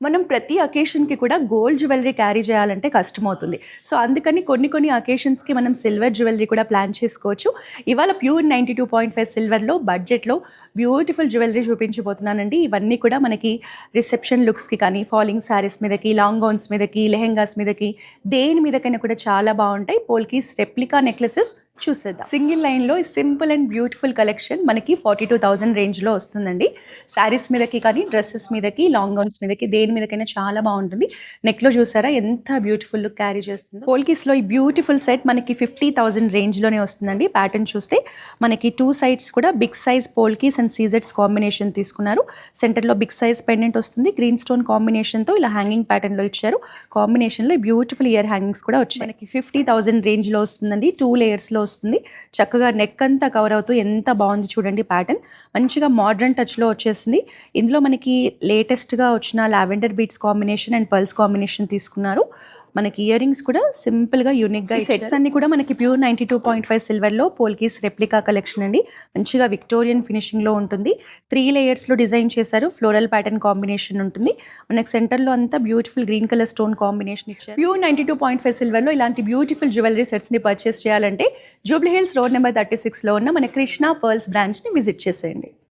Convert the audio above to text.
మనం ప్రతి అకేషన్‌కి కూడా గోల్డ్ జ్యువెలరీ క్యారీ చేయాలంటే కష్టమవుతుంది. సో, అందుకని కొన్ని అకేషన్స్‌కి మనం సిల్వర్ జ్యువెలరీ కూడా ప్లాన్ చేసుకోవచ్చు. ఇవాళ ప్యూర్ 92.5 సిల్వర్‌లో బడ్జెట్‌లో బ్యూటిఫుల్ జ్యువెలరీ చూపించబోతున్నానండి. ఇవన్నీ కూడా మనకి రిసెప్షన్ లుక్స్‌కి కానీ, ఫాలింగ్ శారీస్ మీదకి, లాంగ్ గౌన్స్ మీదకి, లెహెంగాస్ మీదకి దేని మీదకైనా కూడా చాలా బావుంటాయి. పోల్కీస్ రెప్లికా నెక్లెసెస్ చూసేద్దాం. సింగిల్ లైన్‌లో సింపుల్ అండ్ బ్యూటిఫుల్ కలెక్షన్ మనకి 42,000 రేంజ్‌లో వస్తుందండి. శారీస్ మీదకి కానీ, డ్రెసెస్ మీదకి, లాంగ్ గౌన్స్ మీదకి దేని మీదకైనా చాలా బాగుంటుంది. నెక్‌లో చూసారా ఎంత బ్యూటిఫుల్ లుక్ క్యారీ చేస్తుందో. పోల్కీస్‌లో ఈ బ్యూటిఫుల్ సెట్ మనకి 50,000 రేంజ్‌లోనే వస్తుందండి. ప్యాటర్న్ చూస్తే మనకి 2 సైడ్స్ కూడా బిగ్ సైజ్ పోల్కీస్ అండ్ సీజెట్స్ కాంబినేషన్ తీసుకున్నారు. సెంటర్‌లో బిగ్ సైజ్ పెండెంట్ వస్తుంది. గ్రీన్ స్టోన్ కాంబినేషన్‌తో ఇలా హ్యాంగింగ్ ప్యాటర్న్‌లో ఇచ్చారు. కాంబినేషన్‌లో బ్యూటిఫుల్ ఇయర్ హ్యాంగింగ్స్ కూడా వచ్చాయి. మనకి 50,000 రేంజ్‌లో వస్తుందండి. 2 లేయర్స్‌లో వస్తుంది. చక్కగా నెక్ అంతా కవర్ అవుతూ ఎంత బాగుంది చూడండి. ప్యాటర్న్ మంచిగా మోడ్రన్ టచ్లో వచ్చేసింది. ఇందులో మనకి లేటెస్ట్గా వచ్చిన lavender beats combination and pearls combination తీసుకున్నారు. మనకి ఇయర్ రింగ్స్ కూడా సింపుల్గా యూనిక్గా సెట్స్ అన్ని కూడా మనకి ప్యూర్ 92.5 సిల్వర్లో పోల్కీస్ రెప్లికా కలెక్షన్ అండి. మంచిగా విక్టోరియన్ ఫినిషింగ్లో ఉంటుంది. 3 లేయర్స్లో డిజైన్ చేశారు. ఫ్లోరల్ ప్యాటర్న్ కాంబినేషన్ ఉంటుంది. మనకి సెంటర్లో అంతా beautiful green colour stone combination ఇచ్చారు. ప్యూర్ 92.5 సిల్వర్లో ఇలాంటి బ్యూటిఫుల్ జ్యువెలరీ సెట్స్ని పర్చేస్ చేయాలంటే జూబ్లీ హిల్స్ రోడ్ నెంబర్ 36లో ఉన్న మన కృష్ణ పర్ల్స్ బ్రాంచ్ని విజిట్ చేసేయండి.